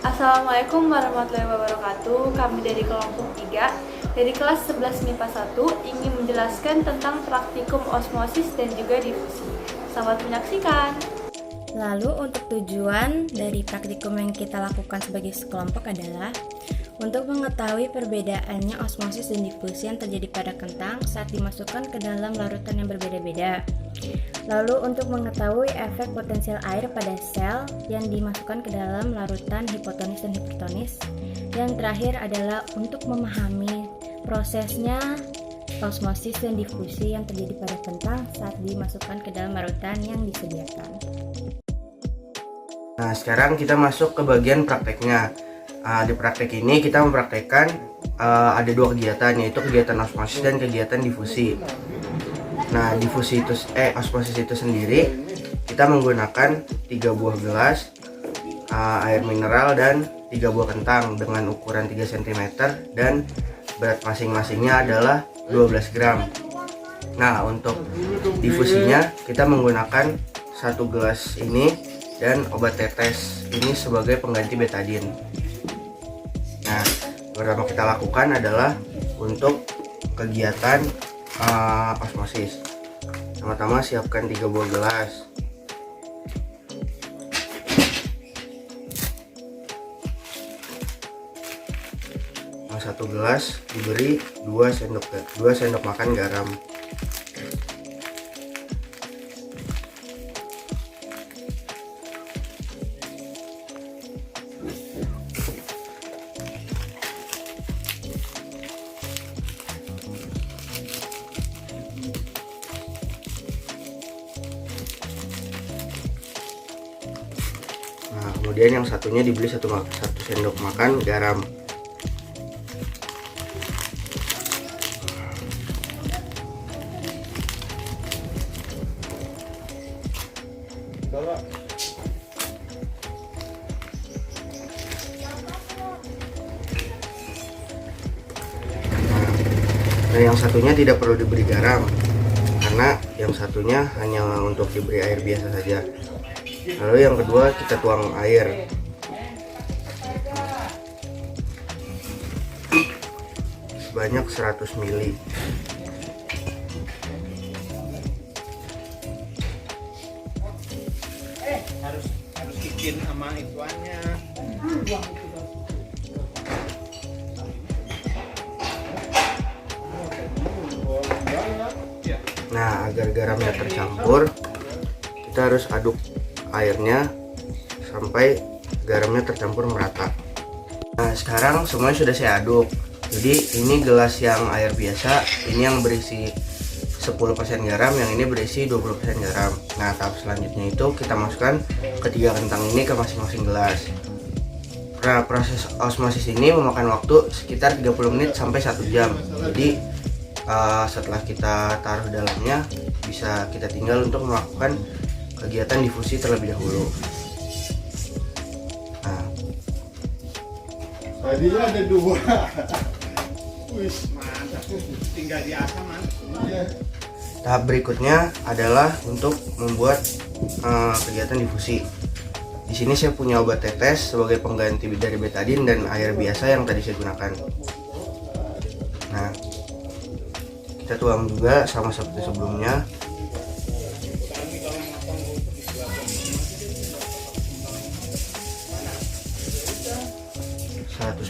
Assalamualaikum warahmatullahi wabarakatuh. Kami dari kelompok 3 dari kelas 11 MIPA 1 ingin menjelaskan tentang praktikum osmosis dan juga difusi. Selamat menyaksikan. Lalu untuk tujuan dari praktikum yang kita lakukan sebagai sekelompok adalah untuk mengetahui perbedaannya osmosis dan difusi yang terjadi pada kentang saat dimasukkan ke dalam larutan yang berbeda-beda. Lalu untuk mengetahui efek potensial air pada sel yang dimasukkan ke dalam larutan hipotonis dan hipertonis. Yang terakhir adalah untuk memahami prosesnya osmosis dan difusi yang terjadi pada kentang saat dimasukkan ke dalam larutan yang disediakan. Nah, sekarang kita masuk ke bagian prakteknya. Di praktek ini kita mempraktekkan ada dua kegiatan, yaitu kegiatan osmosis dan kegiatan difusi. Nah, osmosis itu sendiri kita menggunakan 3 buah gelas air mineral dan 3 buah kentang dengan ukuran 3 cm dan berat masing-masingnya adalah 12 gram. Nah, untuk difusinya kita menggunakan 1 gelas ini dan obat tetes ini sebagai pengganti betadin. Nah, pertama kita lakukan adalah untuk kegiatan osmosis. Pertama-tama siapkan 3 buah gelas. Yang 1 gelas diberi 2 sendok makan garam. Nah, kemudian yang satunya dibeli 1 sendok makan garam. Nah, yang satunya tidak perlu diberi garam karena yang satunya hanya untuk diberi air biasa saja. Lalu yang kedua kita tuang air sebanyak 100 ml. harus bikin sama ituannya. Nah, agar garamnya tercampur, kita harus aduk airnya sampai garamnya tercampur merata. Nah, sekarang semuanya sudah saya aduk. Jadi ini gelas yang air biasa, ini yang berisi 10% garam, yang ini berisi 20% garam. Nah, tahap selanjutnya itu kita masukkan ketiga kentang ini ke masing-masing gelas. Nah, proses osmosis ini memakan waktu sekitar 30 menit sampai 1 jam. Jadi setelah kita taruh dalamnya, bisa kita tinggal untuk melakukan kegiatan difusi terlebih dahulu. Nah, Tadinya ada 2. Wih, mantap. Tinggal diasah, mantap. tahap berikutnya adalah untuk membuat kegiatan difusi. Di sini saya punya obat tetes sebagai pengganti dari betadin dan air biasa yang tadi saya gunakan. Nah, kita tuang juga sama seperti sebelumnya.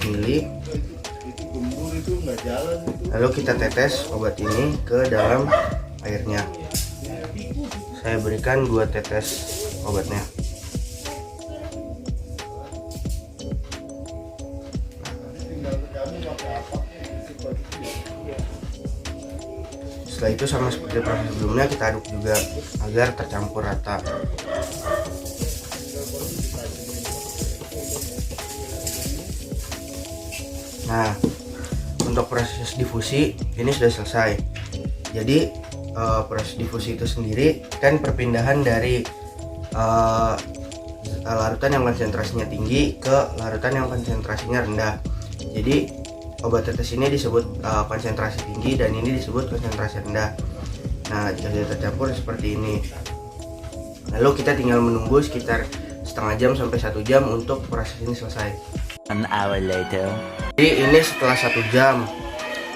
Ml. Lalu kita tetes obat ini ke dalam airnya. Saya berikan 2 tetes obatnya. Setelah itu sama seperti proses sebelumnya, kita aduk juga agar tercampur rata. Nah, untuk proses difusi ini sudah selesai. Jadi proses difusi itu sendiri kan perpindahan dari larutan yang konsentrasinya tinggi ke larutan yang konsentrasinya rendah. Jadi obat tetes ini disebut konsentrasi tinggi dan ini disebut konsentrasi rendah. Nah, jika sudah tercampur seperti ini, lalu kita tinggal menunggu sekitar setengah jam sampai 1 jam untuk proses ini selesai. An hour later. Jadi ini setelah 1 jam.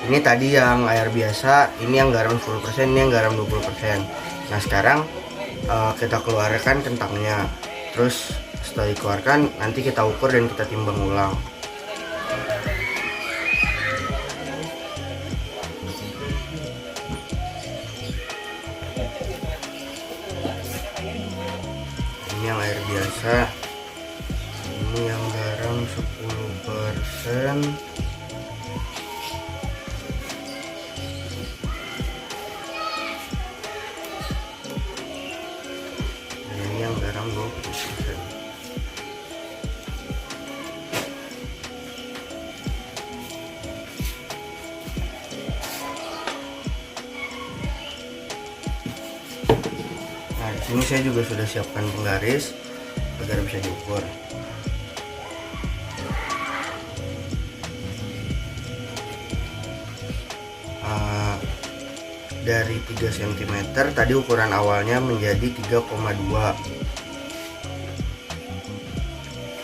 Ini tadi yang air biasa, ini yang garam 10%, ini yang garam 20%. Nah sekarang kita keluarkan kentangnya. Terus setelah dikeluarkan nanti kita ukur dan kita timbang ulang. Ini yang air biasa, ini yang garam 10%. Ini yang garam 20%. Nah, di sini saya juga sudah siapkan penggaris agar bisa diukur. Dari 3 cm tadi ukuran awalnya menjadi 3,2.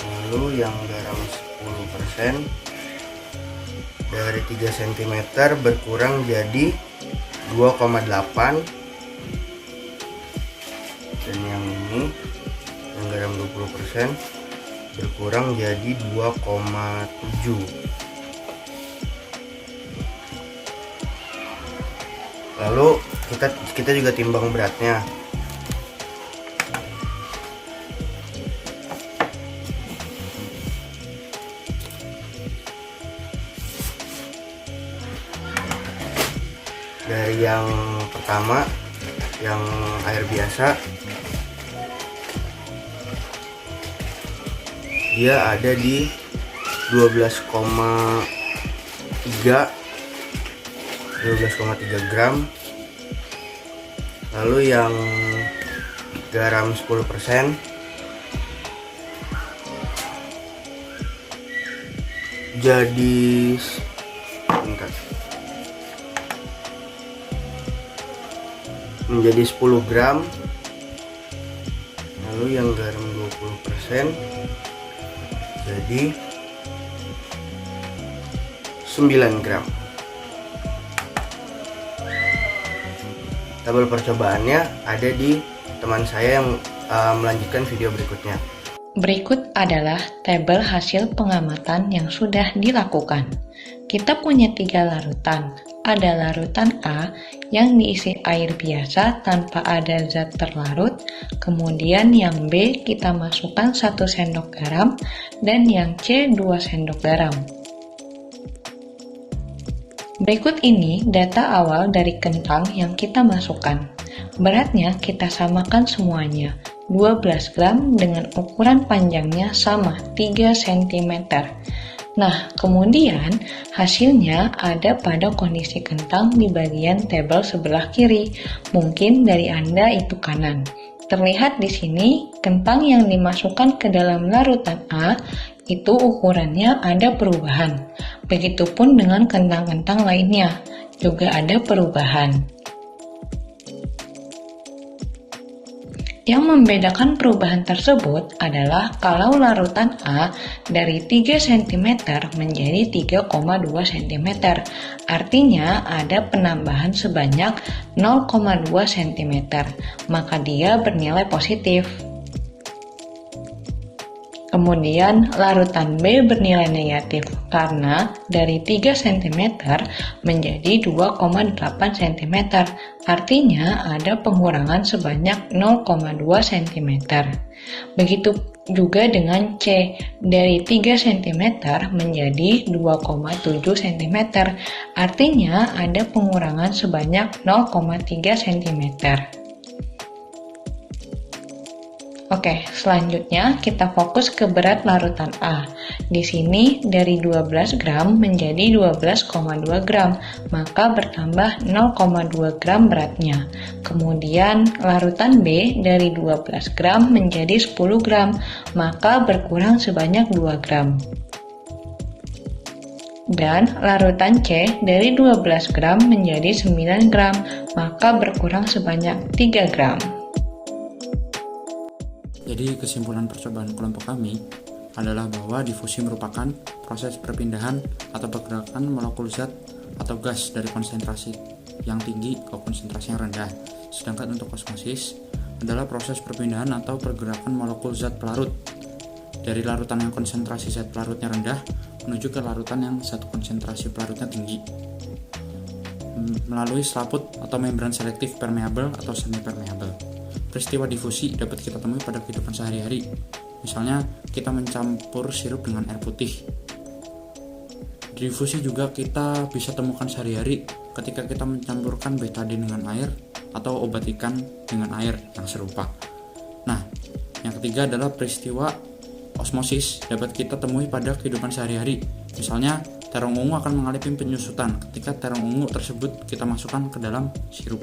Lalu yang garam 10% dari 3 cm berkurang jadi 2,8. Dan yang ini yang garam 20% berkurang jadi 2,7. Lalu kita juga timbang beratnya. Dari yang pertama, yang air biasa, dia ada di 12,3 gram. Lalu yang garam 10% jadi menjadi 10 gram. Lalu yang garam 20% jadi 9 gram. Tabel percobaannya ada di teman saya yang melanjutkan video berikutnya. Berikut adalah tabel hasil pengamatan yang sudah dilakukan. Kita punya 3 larutan. Ada larutan A yang diisi air biasa tanpa ada zat terlarut, kemudian yang B kita masukkan 1 sendok garam, dan yang C 2 sendok garam. Berikut ini data awal dari kentang yang kita masukkan. Beratnya kita samakan semuanya, 12 gram dengan ukuran panjangnya sama 3 cm. Nah, kemudian hasilnya ada pada kondisi kentang di bagian tabel sebelah kiri. Mungkin dari Anda itu kanan. Terlihat di sini, kentang yang dimasukkan ke dalam larutan A itu ukurannya ada perubahan. Begitupun dengan kentang-kentang lainnya, juga ada perubahan. Yang membedakan perubahan tersebut adalah kalau larutan A dari 3 cm menjadi 3,2 cm. Artinya ada penambahan sebanyak 0,2 cm, maka dia bernilai positif. Kemudian larutan B bernilai negatif karena dari 3 cm menjadi 2,8 cm. Artinya ada pengurangan sebanyak 0,2 cm. Begitu juga dengan C, dari 3 cm menjadi 2,7 cm. Artinya ada pengurangan sebanyak 0,3 cm. Oke, selanjutnya kita fokus ke berat larutan A. Di sini dari 12 gram menjadi 12,2 gram, maka bertambah 0,2 gram beratnya. Kemudian larutan B dari 12 gram menjadi 10 gram, maka berkurang sebanyak 2 gram. Dan larutan C dari 12 gram menjadi 9 gram, maka berkurang sebanyak 3 gram. Jadi kesimpulan percobaan kelompok kami adalah bahwa difusi merupakan proses perpindahan atau pergerakan molekul zat atau gas dari konsentrasi yang tinggi ke konsentrasi yang rendah. Sedangkan untuk osmosis adalah proses perpindahan atau pergerakan molekul zat pelarut dari larutan yang konsentrasi zat pelarutnya rendah menuju ke larutan yang zat konsentrasi pelarutnya tinggi melalui selaput atau membran selektif permeabel atau semi permeabel. Peristiwa difusi dapat kita temui pada kehidupan sehari-hari. Misalnya kita mencampur sirup dengan air putih. Difusi juga kita bisa temukan sehari-hari ketika kita mencampurkan betadin dengan air atau obat ikan dengan air yang serupa. Nah, yang ketiga adalah peristiwa osmosis dapat kita temui pada kehidupan sehari-hari. Misalnya, terong ungu akan mengalami penyusutan ketika terong ungu tersebut kita masukkan ke dalam sirup.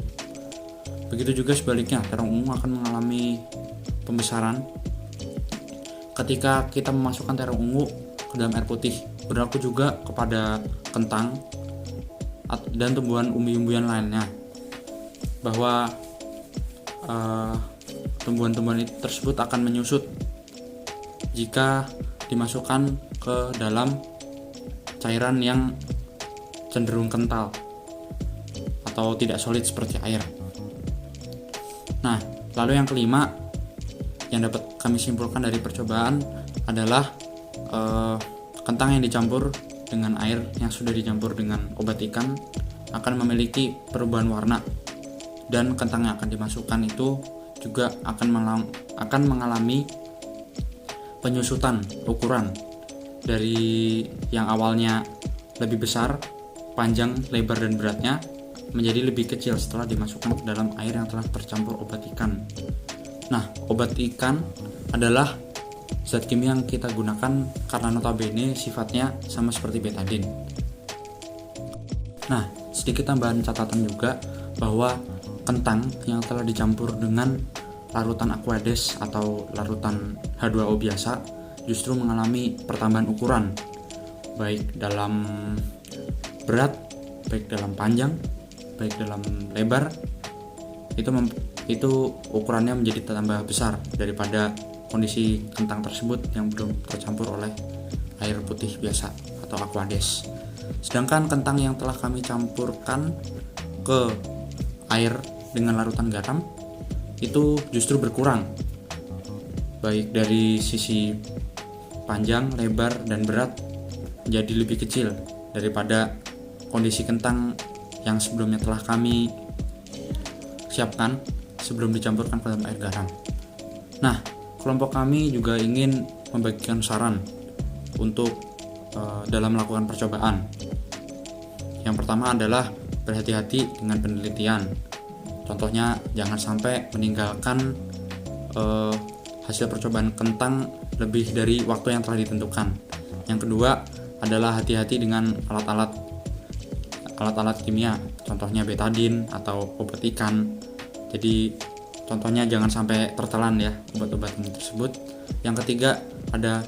Begitu juga sebaliknya, terong ungu akan mengalami pembesaran ketika kita memasukkan terong ungu ke dalam air putih. Berlaku juga kepada kentang dan tumbuhan umbi-umbian lainnya, bahwa tumbuhan-tumbuhan tersebut akan menyusut jika dimasukkan ke dalam cairan yang cenderung kental atau tidak solid seperti air. Nah, lalu yang kelima yang dapat kami simpulkan dari percobaan adalah kentang yang dicampur dengan air yang sudah dicampur dengan obat ikan akan memiliki perubahan warna, dan kentang yang akan dimasukkan itu juga akan mengalami penyusutan ukuran dari yang awalnya lebih besar, panjang, lebar, dan beratnya menjadi lebih kecil setelah dimasukkan ke dalam air yang telah tercampur obat ikan. Nah, obat ikan adalah zat kimia yang kita gunakan karena notabene sifatnya sama seperti betadin. Nah, sedikit tambahan catatan juga bahwa kentang yang telah dicampur dengan larutan Aquades atau larutan H2O biasa justru mengalami pertambahan ukuran, baik dalam berat, baik dalam panjang, baik dalam lebar. Itu ukurannya menjadi tambah besar daripada kondisi kentang tersebut yang belum tercampur oleh air putih biasa atau Aquades. Sedangkan kentang yang telah kami campurkan ke air dengan larutan garam itu justru berkurang, baik dari sisi panjang, lebar, dan berat menjadi lebih kecil daripada kondisi kentang yang sebelumnya telah kami siapkan sebelum dicampurkan ke dalam air garam. Nah, kelompok kami juga ingin membagikan saran untuk dalam melakukan percobaan. Yang pertama adalah berhati-hati dengan penelitian. Contohnya, jangan sampai meninggalkan hasil percobaan kentang lebih dari waktu yang telah ditentukan. Yang kedua adalah hati-hati dengan alat-alat kimia, contohnya betadin atau obat ikan. Jadi contohnya jangan sampai tertelan ya obat-obatan tersebut. Yang ketiga ada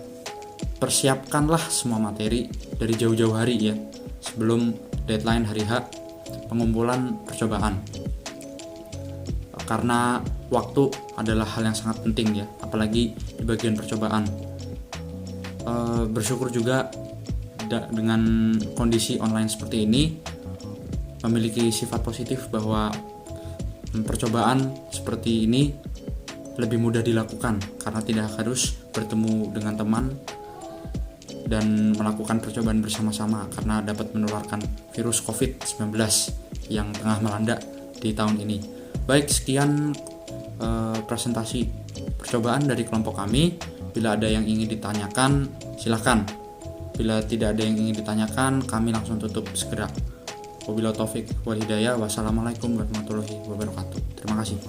persiapkanlah semua materi dari jauh-jauh hari ya, sebelum deadline hari H pengumpulan percobaan. Karena waktu adalah hal yang sangat penting ya, apalagi di bagian percobaan. Bersyukur juga dengan kondisi online seperti ini memiliki sifat positif bahwa percobaan seperti ini lebih mudah dilakukan karena tidak harus bertemu dengan teman dan melakukan percobaan bersama-sama karena dapat menularkan virus COVID-19 yang tengah melanda di tahun ini. Baik, sekian presentasi percobaan dari kelompok kami. Bila ada yang ingin ditanyakan, silakan. Bila tidak ada yang ingin ditanyakan, kami langsung tutup segera. Wabillahi taufik wal hidayah. Wassalamualaikum warahmatullahi wabarakatuh. Terima kasih.